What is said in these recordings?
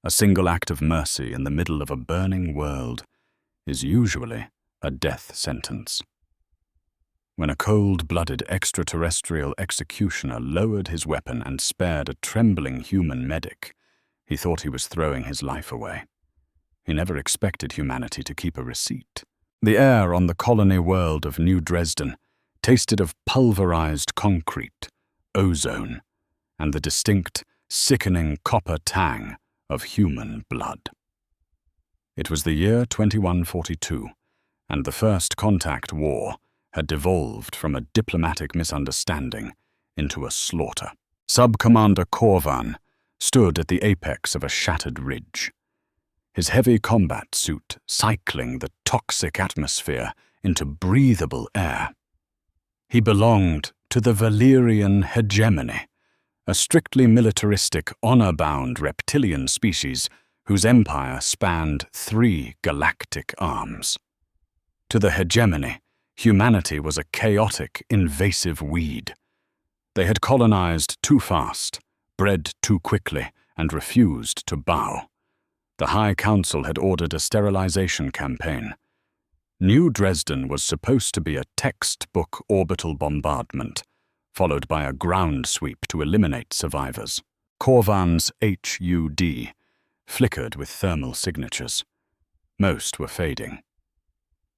A single act of mercy in the middle of a burning world is usually a death sentence. When a cold-blooded extraterrestrial executioner lowered his weapon and spared a trembling human medic, he thought he was throwing his life away. He never expected humanity to keep a receipt. The air on the colony world of New Dresden tasted of pulverized concrete, ozone, and the distinct, sickening copper tang of human blood. It was the year 2142, and the First Contact War had devolved from a diplomatic misunderstanding into a slaughter. Sub-Commander Korvan stood at the apex of a shattered ridge, his heavy combat suit cycling the toxic atmosphere into breathable air. He belonged to the Valyrian hegemony, a strictly militaristic, honor-bound reptilian species whose empire spanned 3 galactic arms. To the hegemony, humanity was a chaotic, invasive weed. They had colonized too fast, bred too quickly, and refused to bow. The High Council had ordered a sterilization campaign. New Dresden was supposed to be a textbook orbital bombardment, followed by a ground sweep to eliminate survivors. Korvan's HUD flickered with thermal signatures. Most were fading.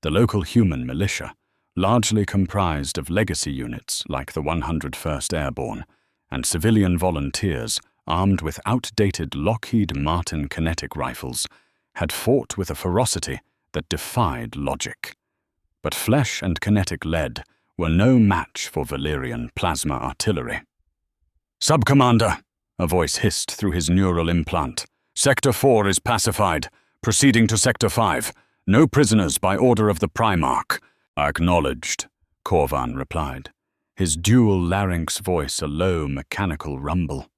The local human militia, largely comprised of legacy units like the 101st Airborne, and civilian volunteers armed with outdated Lockheed Martin kinetic rifles, had fought with a ferocity that defied logic. But flesh and kinetic lead were no match for Valyrian plasma artillery. "Sub-Commander," a voice hissed through his neural implant. "Sector 4 is pacified. Proceeding to Sector 5. No prisoners by order of the Primarch." "Acknowledged," Korvan replied, his dual larynx voice a low mechanical rumble.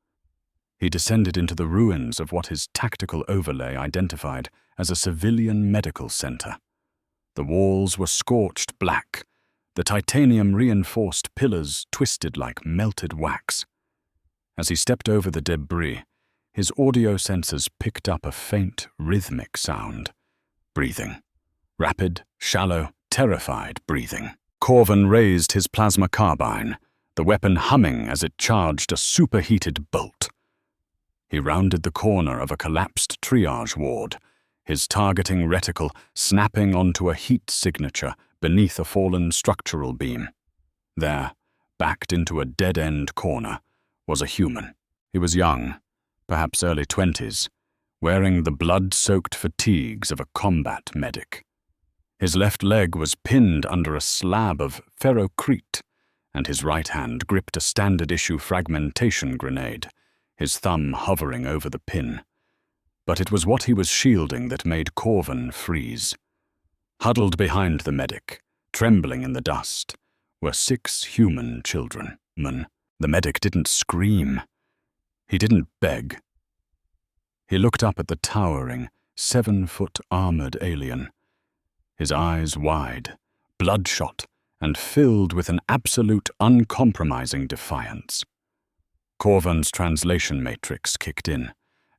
He descended into the ruins of what his tactical overlay identified as a civilian medical center. The walls were scorched black, the titanium-reinforced pillars twisted like melted wax. As he stepped over the debris, his audio sensors picked up a faint, rhythmic sound. Breathing. Rapid, shallow, terrified breathing. Korvan raised his plasma carbine, the weapon humming as it charged a superheated bolt. He rounded the corner of a collapsed triage ward, his targeting reticle snapping onto a heat signature beneath a fallen structural beam. There, backed into a dead-end corner, was a human. He was young, perhaps early 20s, wearing the blood-soaked fatigues of a combat medic. His left leg was pinned under a slab of ferrocrete, and his right hand gripped a standard-issue fragmentation grenade, his thumb hovering over the pin. But it was what he was shielding that made Korvan freeze. Huddled behind the medic, trembling in the dust, were 6 human children. The medic didn't scream. He didn't beg. He looked up at the towering, 7-foot armored alien, his eyes wide, bloodshot, and filled with an absolute, uncompromising defiance. Korvan's translation matrix kicked in,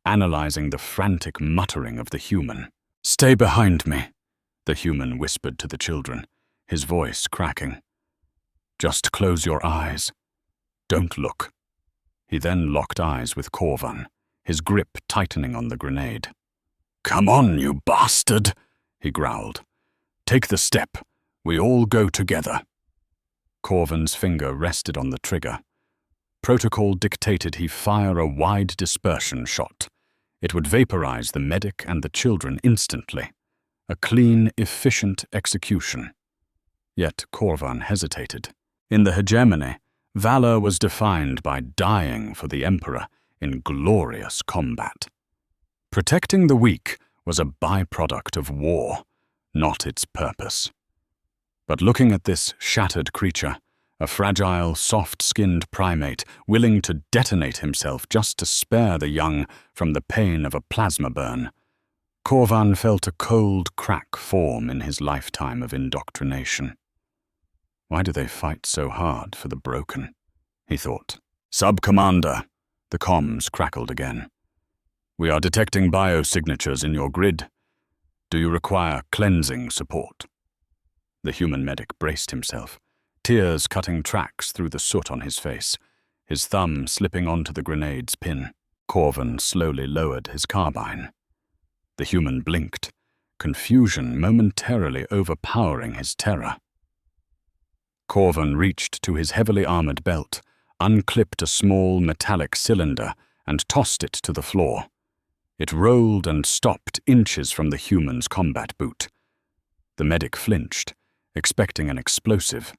analyzing the frantic muttering of the human. "Stay behind me," the human whispered to the children, his voice cracking. "Just close your eyes. Don't look." He then locked eyes with Korvan, his grip tightening on the grenade. "Come on, you bastard," he growled. "Take the step. We all go together." Korvan's finger rested on the trigger. Protocol dictated he fire a wide dispersion shot. It would vaporize the medic and the children instantly. A clean, efficient execution. Yet Korvan hesitated. In the hegemony, valor was defined by dying for the Emperor in glorious combat. Protecting the weak was a byproduct of war, not its purpose. But looking at this shattered creature, a fragile, soft-skinned primate willing to detonate himself just to spare the young from the pain of a plasma burn, Korvan felt a cold crack form in his lifetime of indoctrination. Why do they fight so hard for the broken? He thought. "Sub-Commander," the comms crackled again. We are detecting biosignatures in your grid. Do you require cleansing support? The human medic braced himself, tears cutting tracks through the soot on his face, his thumb slipping onto the grenade's pin. Corvin slowly lowered his carbine. The human blinked, confusion momentarily overpowering his terror. Corvin reached to his heavily armored belt, unclipped a small metallic cylinder, and tossed it to the floor. It rolled and stopped inches from the human's combat boot. The medic flinched, expecting an explosive.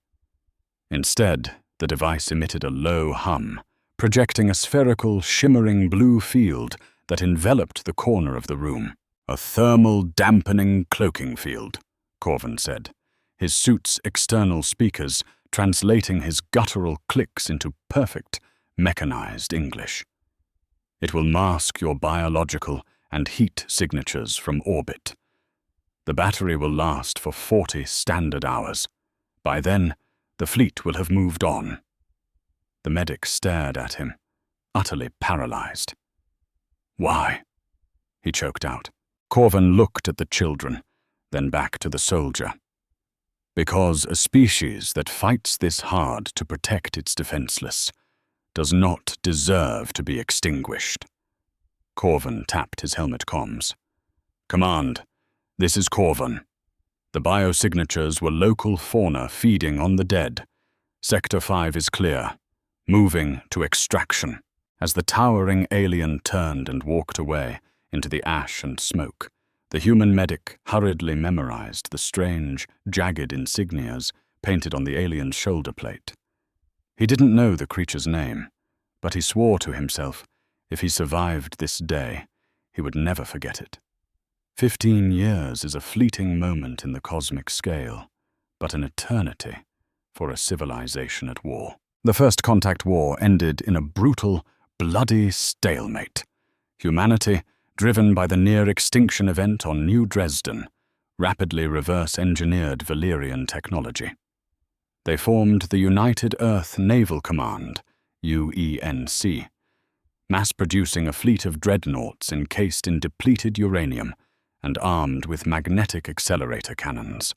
Instead, the device emitted a low hum, projecting a spherical, shimmering blue field that enveloped the corner of the room. A thermal dampening cloaking field, Corvin said, his suit's external speakers translating his guttural clicks into perfect, mechanized English. It will mask your biological and heat signatures from orbit. The battery will last for 40 standard hours. By then, the fleet will have moved on. The medic stared at him, utterly paralyzed. Why? He choked out. Corvin looked at the children, then back to the soldier. Because a species that fights this hard to protect its defenseless does not deserve to be extinguished. Corvin tapped his helmet comms. Command, this is Corvin. The biosignatures were local fauna feeding on the dead. Sector 5 is clear. Moving to extraction. As the towering alien turned and walked away into the ash and smoke, the human medic hurriedly memorized the strange, jagged insignias painted on the alien's shoulder plate. He didn't know the creature's name, but he swore to himself if he survived this day, he would never forget it. 15 years is a fleeting moment in the cosmic scale, but an eternity for a civilization at war. The First Contact War ended in a brutal, bloody stalemate. Humanity, driven by the near-extinction event on New Dresden, rapidly reverse-engineered Valyrian technology. They formed the United Earth Naval Command, UENC, mass-producing a fleet of dreadnoughts encased in depleted uranium and armed with magnetic accelerator cannons.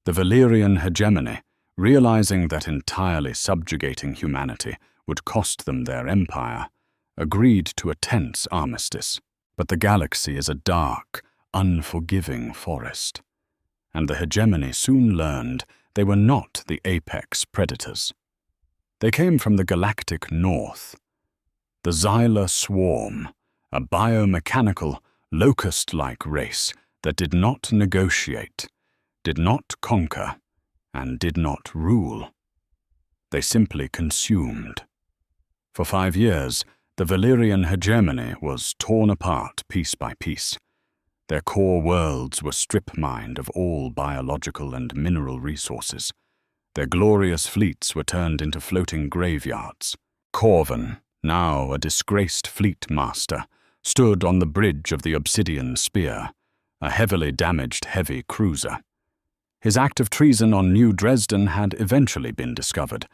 The Valyrian hegemony, realizing that entirely subjugating humanity would cost them their empire, agreed to a tense armistice. But the galaxy is a dark, unforgiving forest, and the hegemony soon learned they were not the apex predators. They came from the galactic north. The Xyla Swarm, a biomechanical, locust-like race that did not negotiate, did not conquer, and did not rule. They simply consumed. For 5 years, the Valyrian hegemony was torn apart piece by piece. Their core worlds were strip-mined of all biological and mineral resources. Their glorious fleets were turned into floating graveyards. Corvin, now a disgraced fleet master, stood on the bridge of the Obsidian Spear, a heavily damaged heavy cruiser. His act of treason on New Dresden had eventually been discovered,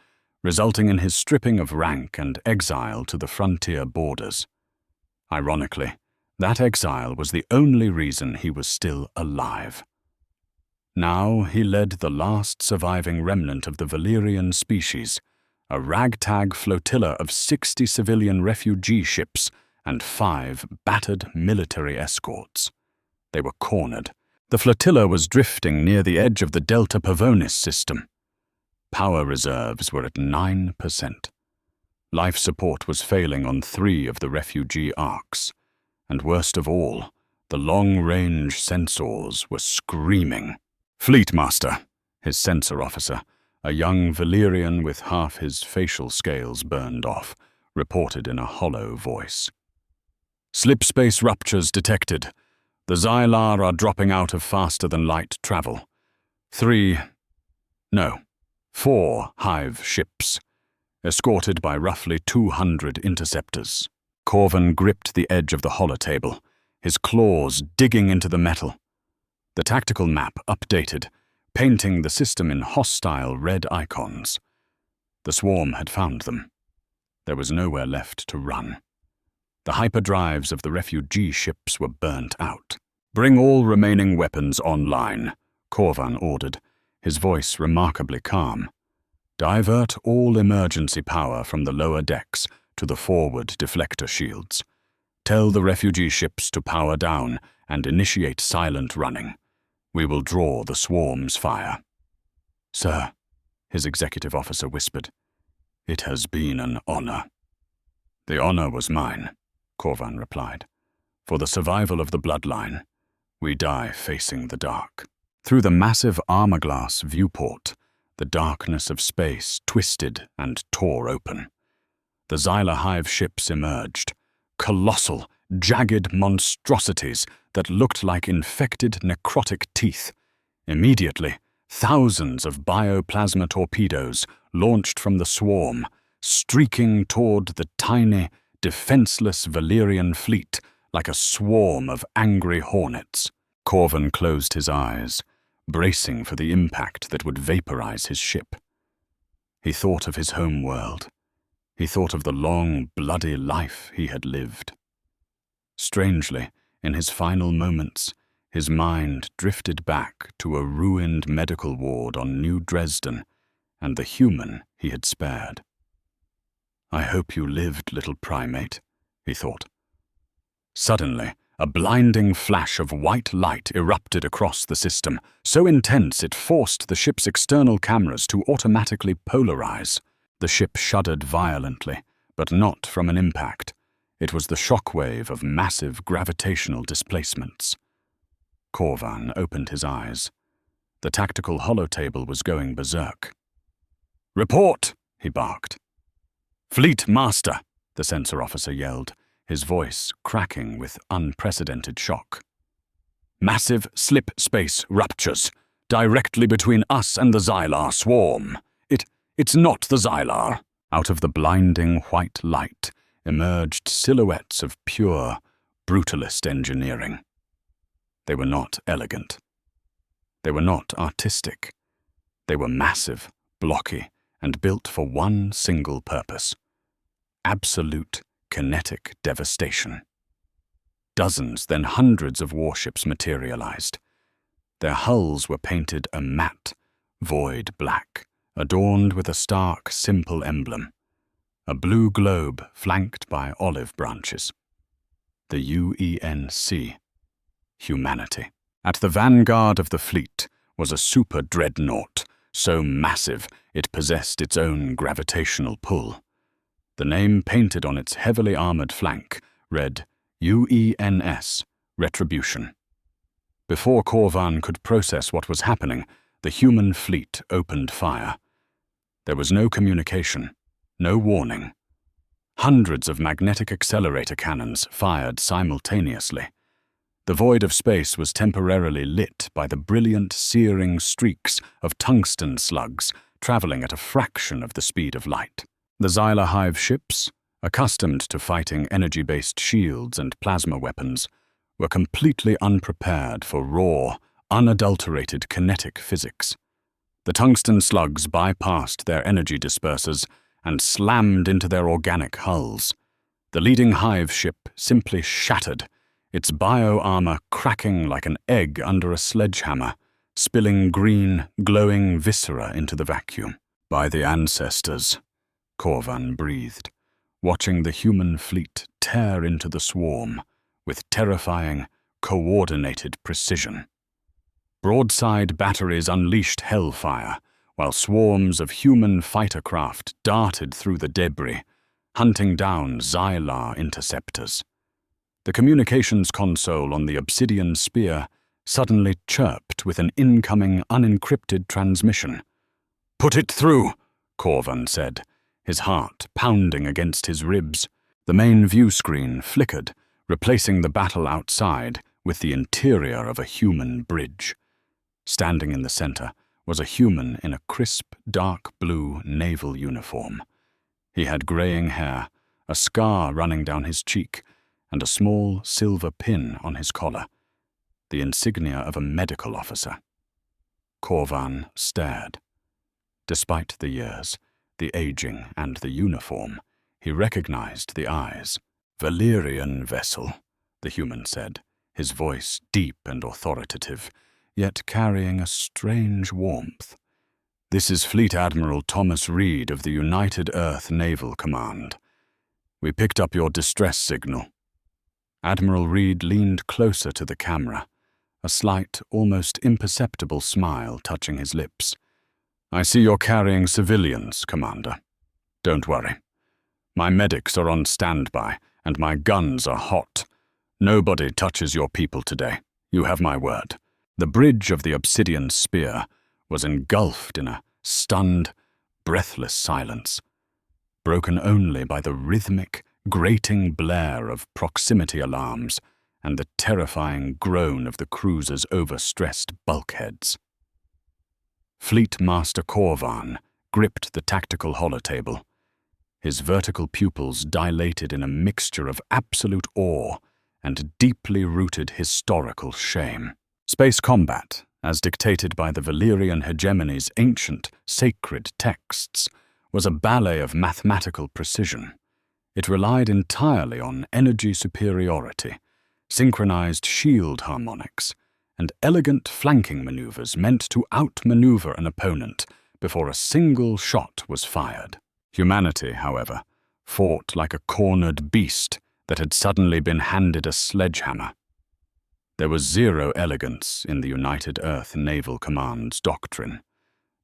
resulting in his stripping of rank and exile to the frontier borders. Ironically, that exile was the only reason he was still alive. Now he led the last surviving remnant of the Valyrian species, a ragtag flotilla of 60 civilian refugee ships and 5 battered military escorts. They were cornered. The flotilla was drifting near the edge of the Delta Pavonis system. Power reserves were at 9%. Life support was failing on 3 of the refugee arcs. And worst of all, the long-range sensors were screaming. Fleetmaster, his sensor officer, a young Valyrian with half his facial scales burned off, reported in a hollow voice. Slipspace ruptures detected. The Xylar are dropping out of faster-than-light travel. 4 hive ships, escorted by roughly 200 interceptors. Corvin gripped the edge of the holotable, his claws digging into the metal. The tactical map updated, painting the system in hostile red icons. The swarm had found them. There was nowhere left to run. The hyperdrives of the refugee ships were burnt out. "Bring all remaining weapons online," Corvan ordered, his voice remarkably calm. "Divert all emergency power from the lower decks to the forward deflector shields. Tell the refugee ships to power down and initiate silent running. We will draw the swarm's fire." "Sir," his executive officer whispered, "it has been an honor." "The honor was mine," Corvan replied. "For the survival of the bloodline, we die facing the dark." Through the massive armor-glass viewport, the darkness of space twisted and tore open. The Xyla Hive ships emerged, colossal, jagged monstrosities that looked like infected necrotic teeth. Immediately, thousands of bioplasma torpedoes launched from the swarm, streaking toward the tiny, defenseless Valyrian fleet like a swarm of angry hornets. Corvan closed his eyes, bracing for the impact that would vaporize his ship. He thought of his home world. He thought of the long, bloody life he had lived. Strangely, in his final moments, his mind drifted back to a ruined medical ward on New Dresden and the human he had spared. "I hope you lived, little primate," he thought. Suddenly, a blinding flash of white light erupted across the system, so intense it forced the ship's external cameras to automatically polarize. The ship shuddered violently, but not from an impact. It was the shockwave of massive gravitational displacements. Corvan opened his eyes. The tactical holotable was going berserk. "Report!" he barked. "Fleet Master!" the sensor officer yelled, his voice cracking with unprecedented shock. "Massive slip space ruptures, directly between us and the Xylar swarm. It's not the Xylar." Out of the blinding white light emerged silhouettes of pure, brutalist engineering. They were not elegant. They were not artistic. They were massive, blocky, and built for one single purpose: absolute kinetic devastation. Dozens, then hundreds of warships materialized. Their hulls were painted a matte, void black, adorned with a stark, simple emblem: a blue globe flanked by olive branches. The UENC, humanity. At the vanguard of the fleet was a super dreadnought, so massive it possessed its own gravitational pull. The name painted on its heavily armored flank read UENS, Retribution. Before Corvan could process what was happening, the human fleet opened fire. There was no communication, no warning. Hundreds of magnetic accelerator cannons fired simultaneously. The void of space was temporarily lit by the brilliant, searing streaks of tungsten slugs traveling at a fraction of the speed of light. The Xyla Hive ships, accustomed to fighting energy-based shields and plasma weapons, were completely unprepared for raw, unadulterated kinetic physics. The tungsten slugs bypassed their energy dispersers and slammed into their organic hulls. The leading Hive ship simply shattered, its bio-armor cracking like an egg under a sledgehammer, spilling green, glowing viscera into the vacuum. "By the ancestors," Corvan breathed, watching the human fleet tear into the swarm with terrifying, coordinated precision. Broadside batteries unleashed hellfire, while swarms of human fighter craft darted through the debris, hunting down Xylar interceptors. The communications console on the obsidian spear suddenly chirped with an incoming unencrypted transmission. "Put it through," Corvan said, his heart pounding against his ribs. The main view screen flickered, replacing the battle outside with the interior of a human bridge. Standing in the center was a human in a crisp, dark blue naval uniform. He had graying hair, a scar running down his cheek, and a small silver pin on his collar, the insignia of a medical officer. Corvan stared. Despite the years, the aging, and the uniform, he recognized the eyes. Valyrian vessel, the human said, his voice deep and authoritative, yet carrying a strange warmth. This is Fleet Admiral Thomas Reed of the United Earth Naval Command. We picked up your distress signal. Admiral Reed leaned closer to the camera, a slight, almost imperceptible smile touching his lips. I see you're carrying civilians, Commander. Don't worry. My medics are on standby, and my guns are hot. Nobody touches your people today. You have my word. The bridge of the obsidian spear was engulfed in a stunned, breathless silence, broken only by the rhythmic, grating blare of proximity alarms and the terrifying groan of the cruiser's overstressed bulkheads. Fleet Master Corvan gripped the tactical holotable, his vertical pupils dilated in a mixture of absolute awe and deeply rooted historical shame. Space combat, as dictated by the Valyrian hegemony's ancient, sacred texts, was a ballet of mathematical precision. It relied entirely on energy superiority, synchronized shield harmonics, and elegant flanking maneuvers meant to outmaneuver an opponent before a single shot was fired. Humanity, however, fought like a cornered beast that had suddenly been handed a sledgehammer. There was zero elegance in the United Earth Naval Command's doctrine.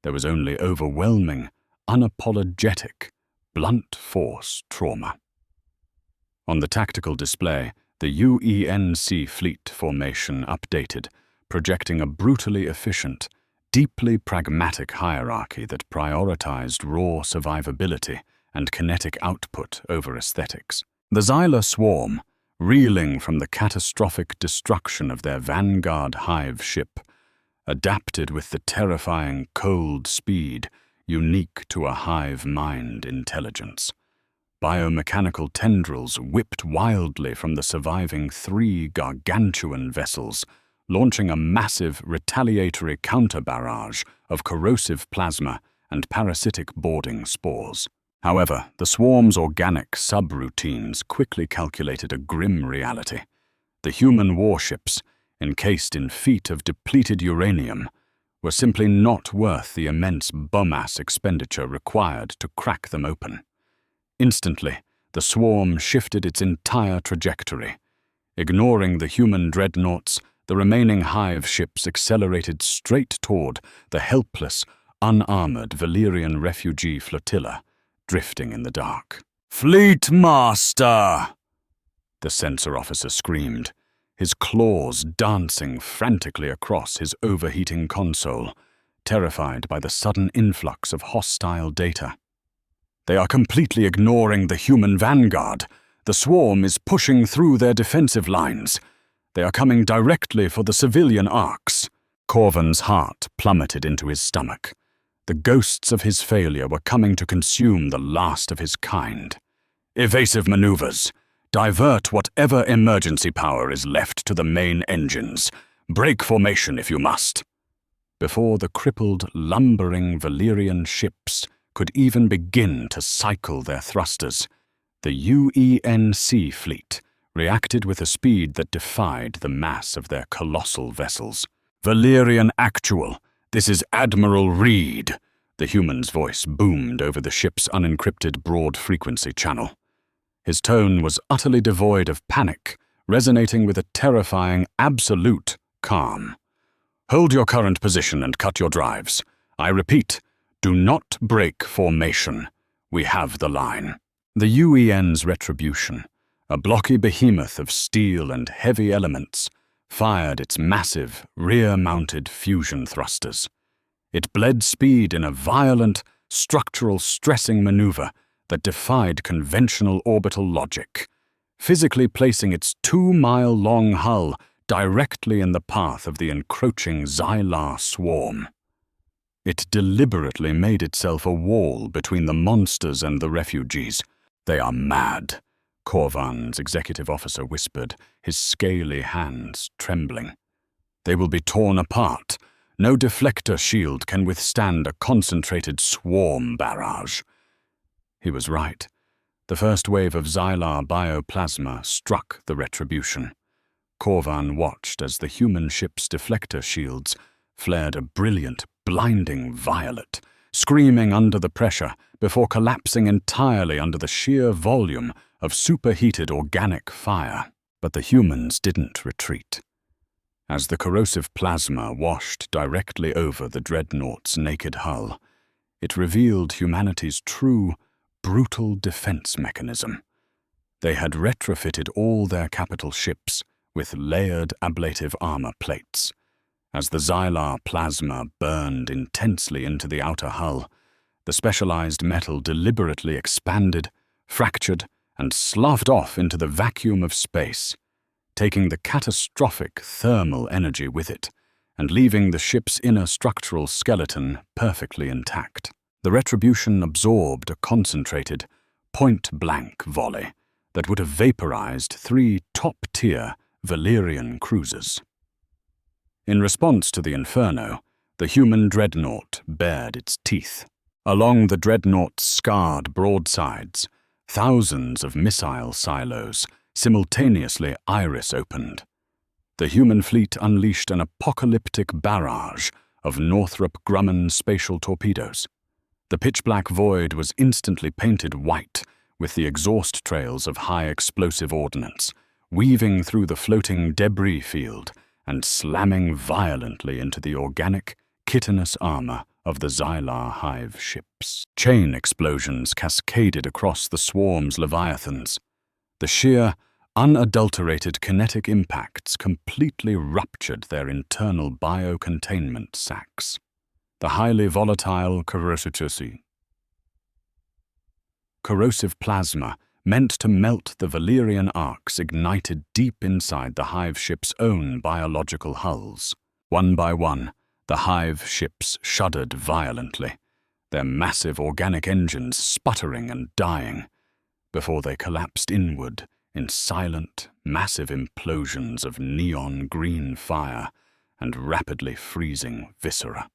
There was only overwhelming, unapologetic, blunt force trauma. On the tactical display, the UENC fleet formation updated, projecting a brutally efficient, deeply pragmatic hierarchy that prioritized raw survivability and kinetic output over aesthetics. The Xyla swarm, reeling from the catastrophic destruction of their vanguard hive ship, adapted with the terrifying cold speed unique to a hive mind intelligence. Biomechanical tendrils whipped wildly from the surviving 3 gargantuan vessels, launching a massive retaliatory counter-barrage of corrosive plasma and parasitic boarding spores. However, the swarm's organic subroutines quickly calculated a grim reality. The human warships, encased in feet of depleted uranium, were simply not worth the immense biomass expenditure required to crack them open. Instantly, the swarm shifted its entire trajectory. Ignoring the human dreadnoughts, the remaining hive ships accelerated straight toward the helpless, unarmored Valyrian refugee flotilla, drifting in the dark. "Fleet Master!" the sensor officer screamed, his claws dancing frantically across his overheating console, terrified by the sudden influx of hostile data. "They are completely ignoring the human vanguard. The swarm is pushing through their defensive lines. They are coming directly for the civilian arcs." Corvan's heart plummeted into his stomach. The ghosts of his failure were coming to consume the last of his kind. "Evasive maneuvers. Divert whatever emergency power is left to the main engines. Break formation if you must." Before the crippled, lumbering Valyrian ships could even begin to cycle their thrusters, the UENC fleet reacted with a speed that defied the mass of their colossal vessels. "Valyrian Actual, this is Admiral Reed," the human's voice boomed over the ship's unencrypted broad-frequency channel. His tone was utterly devoid of panic, resonating with a terrifying, absolute calm. "Hold your current position and cut your drives. I repeat, do not break formation. We have the line." The UEN's retribution, a blocky behemoth of steel and heavy elements, fired its massive, rear-mounted fusion thrusters. It bled speed in a violent, structural stressing maneuver that defied conventional orbital logic, physically placing its 2-mile-long hull directly in the path of the encroaching Xyla swarm. It deliberately made itself a wall between the monsters and the refugees. "They are mad," Corvan's executive officer whispered, his scaly hands trembling. "They will be torn apart. No deflector shield can withstand a concentrated swarm barrage." He was right. The first wave of Xylar bioplasma struck the Retribution. Corvan watched as the human ship's deflector shields flared a brilliant, blinding violet, screaming under the pressure before collapsing entirely under the sheer volume of superheated organic fire. But the humans didn't retreat. As the corrosive plasma washed directly over the dreadnought's naked hull, it revealed humanity's true, brutal defense mechanism. They had retrofitted all their capital ships with layered ablative armor plates. As the Xylar plasma burned intensely into the outer hull, the specialized metal deliberately expanded, fractured, and sloughed off into the vacuum of space, taking the catastrophic thermal energy with it and leaving the ship's inner structural skeleton perfectly intact. The Retribution absorbed a concentrated, point-blank volley that would have vaporized 3 top-tier Valyrian cruisers. In response to the inferno, the human dreadnought bared its teeth. Along the dreadnought's scarred broadsides, thousands of missile silos simultaneously iris-opened. The human fleet unleashed an apocalyptic barrage of Northrop Grumman spatial torpedoes. The pitch-black void was instantly painted white with the exhaust trails of high-explosive ordnance, weaving through the floating debris field and slamming violently into the organic, chitinous armor of the Xylar hive ships. Chain explosions cascaded across the swarm's leviathans. The sheer, unadulterated kinetic impacts completely ruptured their internal biocontainment sacs. The highly volatile corrosive plasma meant to melt the Valyrian arcs ignited deep inside the hive ship's own biological hulls. One by one, the hive ships shuddered violently, their massive organic engines sputtering and dying, before they collapsed inward in silent, massive implosions of neon green fire and rapidly freezing viscera.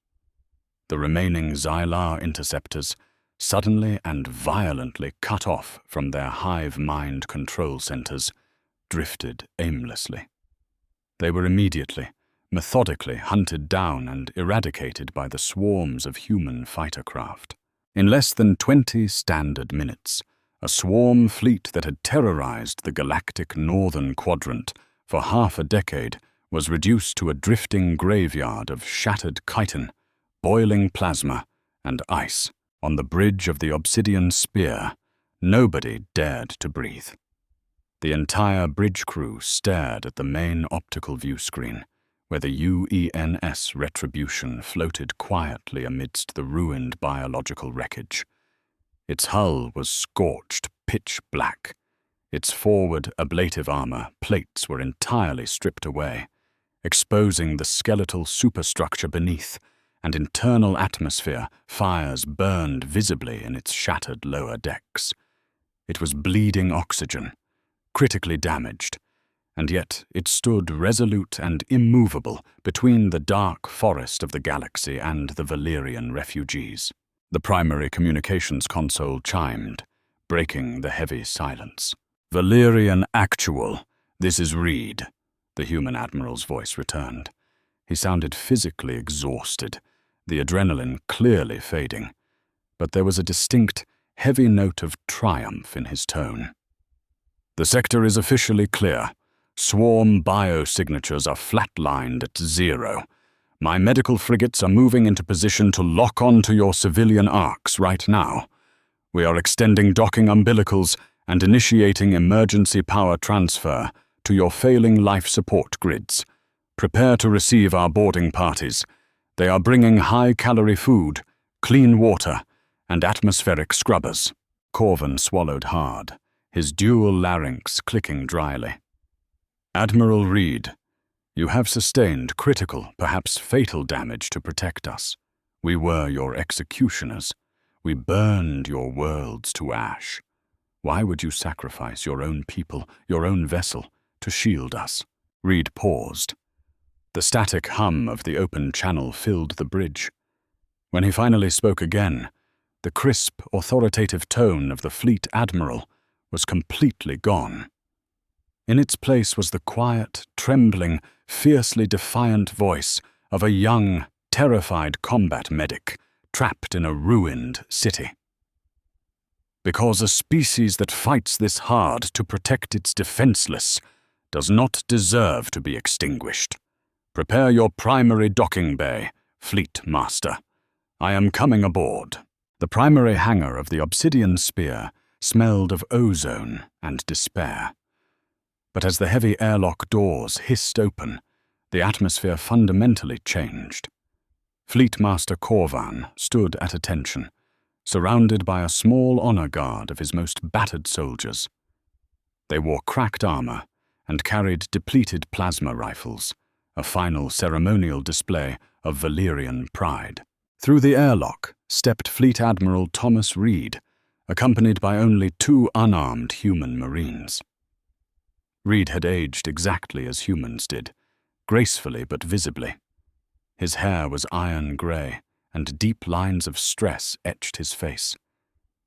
The remaining Xylar interceptors, suddenly and violently cut off from their hive mind control centers, drifted aimlessly. They were immediately, methodically hunted down and eradicated by the swarms of human fighter craft. In less than 20 standard minutes, a swarm fleet that had terrorized the galactic northern quadrant for half a decade was reduced to a drifting graveyard of shattered chitin, boiling plasma, and ice. On the bridge of the Obsidian Spear, nobody dared to breathe. The entire bridge crew stared at the main optical view screen, where the UENS Retribution floated quietly amidst the ruined biological wreckage. Its hull was scorched pitch black. Its forward ablative armor plates were entirely stripped away, exposing the skeletal superstructure beneath, and internal atmosphere fires burned visibly in its shattered lower decks. It was bleeding oxygen, critically damaged, and yet it stood resolute and immovable between the dark forest of the galaxy and the Valyrian refugees. The primary communications console chimed, breaking the heavy silence. "Valyrian Actual, this is Reed," the human admiral's voice returned. He sounded physically exhausted, the adrenaline clearly fading, but there was a distinct, heavy note of triumph in his tone. "The sector is officially clear. Swarm biosignatures are flatlined at 0. My medical frigates are moving into position to lock on to your civilian arcs right now. We are extending docking umbilicals and initiating emergency power transfer to your failing life support grids. Prepare to receive our boarding parties. They are bringing high-calorie food, clean water, and atmospheric scrubbers." Corvan swallowed hard, his dual larynx clicking dryly. "Admiral Reed, you have sustained critical, perhaps fatal damage to protect us. We were your executioners. We burned your worlds to ash. Why would you sacrifice your own people, your own vessel, to shield us?" Reed paused. The static hum of the open channel filled the bridge. When he finally spoke again, the crisp, authoritative tone of the fleet admiral was completely gone. In its place was the quiet, trembling, fiercely defiant voice of a young, terrified combat medic trapped in a ruined city. Because a species that fights this hard to protect its defenseless does not deserve to be extinguished. Prepare your primary docking bay, Fleet Master. I am coming aboard. The primary hangar of the Obsidian Spear smelled of ozone and despair. But as the heavy airlock doors hissed open, the atmosphere fundamentally changed. Fleet Master Corvan stood at attention, surrounded by a small honor guard of his most battered soldiers. They wore cracked armor and carried depleted plasma rifles, a final ceremonial display of Valyrian pride. Through the airlock stepped Fleet Admiral Thomas Reed, accompanied by only 2 unarmed human marines. Reed had aged exactly as humans did, gracefully but visibly. His hair was iron grey, and deep lines of stress etched his face.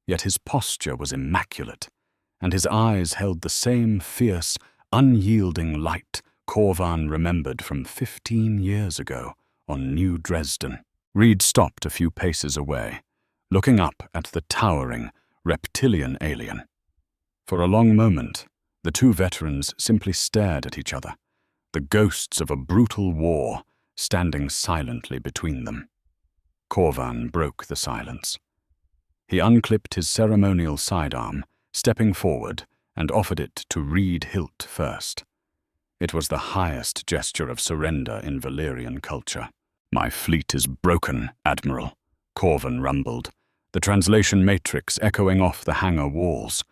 Yet his posture was immaculate, and his eyes held the same fierce, unyielding light Corvan remembered from 15 years ago on New Dresden. Reed stopped a few paces away, looking up at the towering, reptilian alien. For a long moment, the 2 veterans simply stared at each other, the ghosts of a brutal war standing silently between them. Corvan broke the silence. He unclipped his ceremonial sidearm, stepping forward, and offered it to Reed Hilt first. It was the highest gesture of surrender in Valyrian culture. "My fleet is broken, Admiral," Corvan rumbled, the translation matrix echoing off the hangar walls.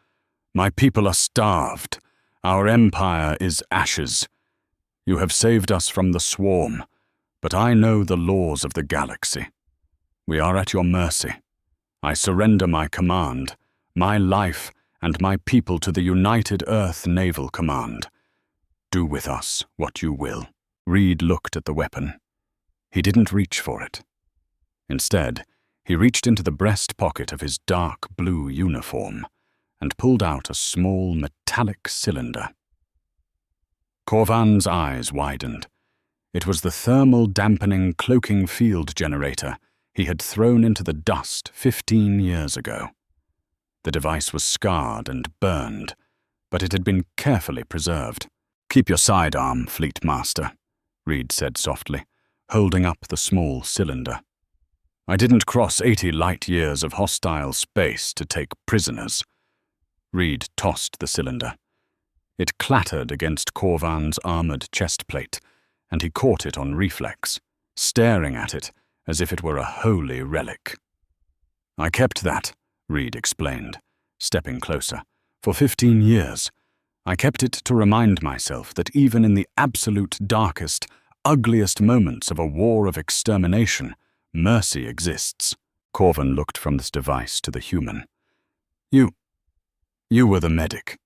"My people are starved. Our empire is ashes. You have saved us from the swarm, but I know the laws of the galaxy. We are at your mercy. I surrender my command, my life, and my people to the United Earth Naval Command. Do with us what you will." Reed looked at the weapon. He didn't reach for it. Instead, he reached into the breast pocket of his dark blue uniform and pulled out a small metallic cylinder. Corvan's eyes widened. It was the thermal dampening cloaking field generator he had thrown into the dust 15 years ago. The device was scarred and burned, but it had been carefully preserved. "Keep your sidearm, Fleet Master," Reed said softly, holding up the small cylinder. "I didn't cross 80 light years of hostile space to take prisoners." Reed tossed the cylinder. It clattered against Corvan's armored chest plate, and he caught it on reflex, staring at it as if it were a holy relic. "I kept that," Reed explained, stepping closer. "For 15 years. I kept it to remind myself that even in the absolute darkest, ugliest moments of a war of extermination, mercy exists." Corvan looked from this device to the human. You were the medic,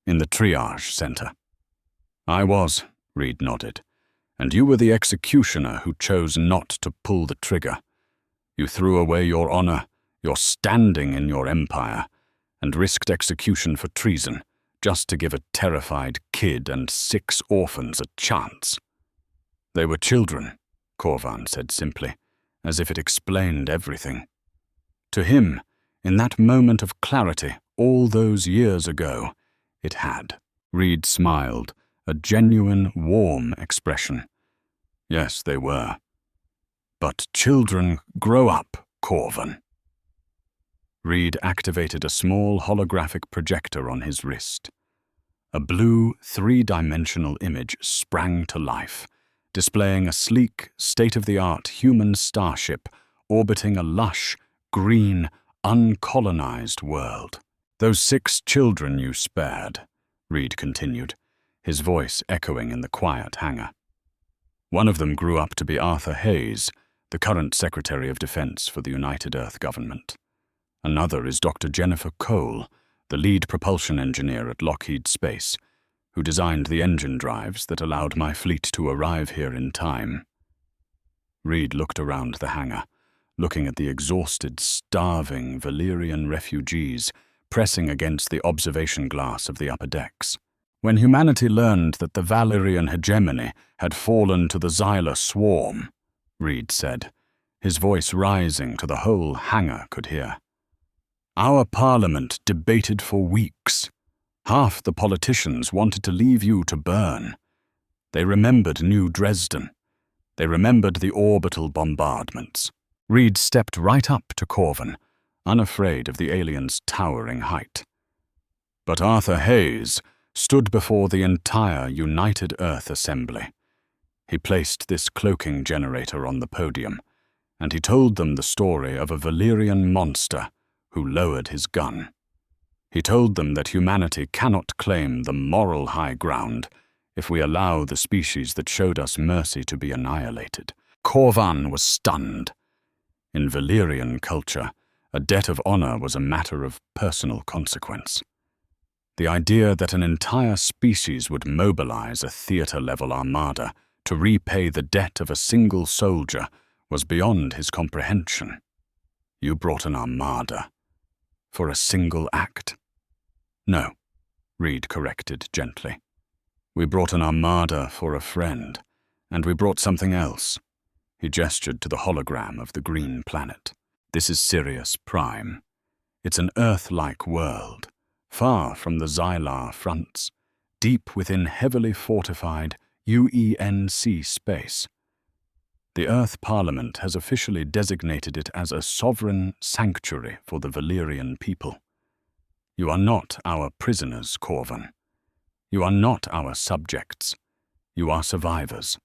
in the triage center." "I was," Reed nodded. "And you were the executioner who chose not to pull the trigger. You threw away your honor, your standing in your empire, and risked execution for treason, just to give a terrified kid and 6 orphans a chance." "They were children," Corvan said simply, as if it explained everything. To him, in that moment of clarity all those years ago, it had. Reed smiled, a genuine, warm expression. "Yes, they were. But children grow up, Corvan." Reed activated a small holographic projector on his wrist. A blue, 3-dimensional image sprang to life, displaying a sleek, state-of-the-art human starship orbiting a lush, green, uncolonized world. "Those 6 children you spared," Reed continued, his voice echoing in the quiet hangar. "One of them grew up to be Arthur Hayes, the current Secretary of Defense for the United Earth government. Another is Dr. Jennifer Cole, the lead propulsion engineer at Lockheed Space, who designed the engine drives that allowed my fleet to arrive here in time." Reed looked around the hangar, looking at the exhausted, starving Valyrian refugees pressing against the observation glass of the upper decks. When humanity learned that the Valerian hegemony had fallen to the Xyla swarm, Reed said, his voice rising to the whole hangar could hear. Our parliament debated for weeks. Half the politicians wanted to leave you to burn. They remembered New Dresden. They remembered the orbital bombardments. Reed stepped right up to Corvan, unafraid of the alien's towering height. But Arthur Hayes stood before the entire United Earth Assembly. He placed this cloaking generator on the podium, and he told them the story of a Valerian monster who lowered his gun. He told them that humanity cannot claim the moral high ground if we allow the species that showed us mercy to be annihilated. Corvan was stunned. In Valerian culture, a debt of honor was a matter of personal consequence. The idea that an entire species would mobilize a theater-level armada to repay the debt of a single soldier was beyond his comprehension. You brought an armada for a single act. No, Reed corrected gently. We brought an armada for a friend, and we brought something else. He gestured to the hologram of the green planet. This is Sirius Prime. It's an Earth-like world, far from the Xylar fronts, deep within heavily fortified UENC space. The Earth Parliament has officially designated it as a sovereign sanctuary for the Valerian people. You are not our prisoners, Corvan. You are not our subjects. You are survivors,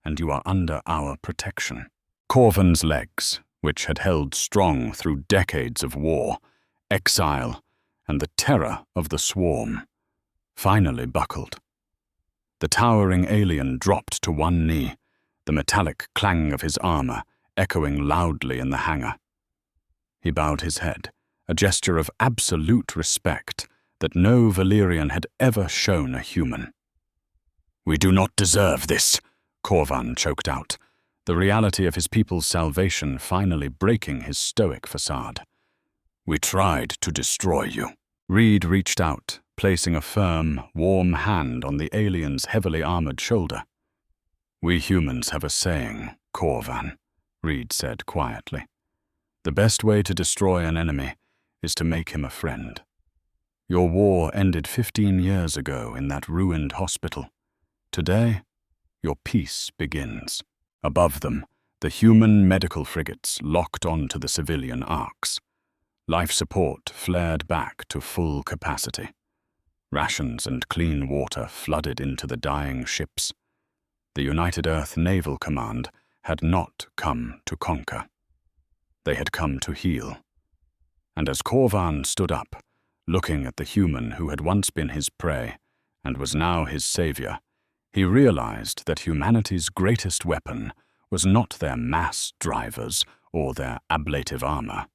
and you are under our protection. Corvan's legs, which had held strong through decades of war, exile, and the terror of the swarm, finally buckled. The towering alien dropped to one knee, the metallic clang of his armor echoing loudly in the hangar. He bowed his head, a gesture of absolute respect that no Valerian had ever shown a human. We do not deserve this, Corvan choked out, the reality of his people's salvation finally breaking his stoic facade. We tried to destroy you. Reed reached out, placing a firm, warm hand on the alien's heavily armored shoulder. We humans have a saying, Corvan, Reed said quietly. The best way to destroy an enemy is to make him a friend. Your war ended 15 years ago in that ruined hospital. Today, your peace begins. Above them, the human medical frigates locked onto the civilian arcs. Life support flared back to full capacity. Rations and clean water flooded into the dying ships. The United Earth Naval Command had not come to conquer. They had come to heal. And as Corvan stood up, looking at the human who had once been his prey and was now his savior, he realized that humanity's greatest weapon was not their mass drivers or their ablative armor.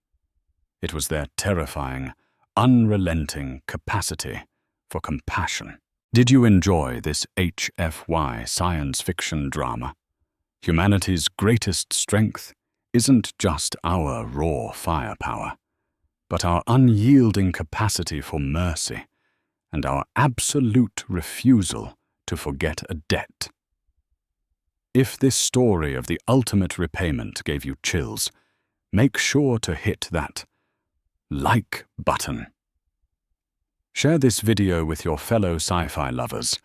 It was their terrifying, unrelenting capacity for compassion. Did you enjoy this HFY science fiction drama? Humanity's greatest strength isn't just our raw firepower, but our unyielding capacity for mercy and our absolute refusal to forget a debt. If this story of the ultimate repayment gave you chills, make sure to hit that like button. Share this video with your fellow sci-fi lovers,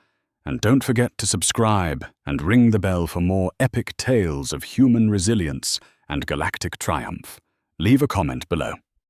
and don't forget to subscribe and ring the bell for more epic tales of human resilience and galactic triumph. Leave a comment below.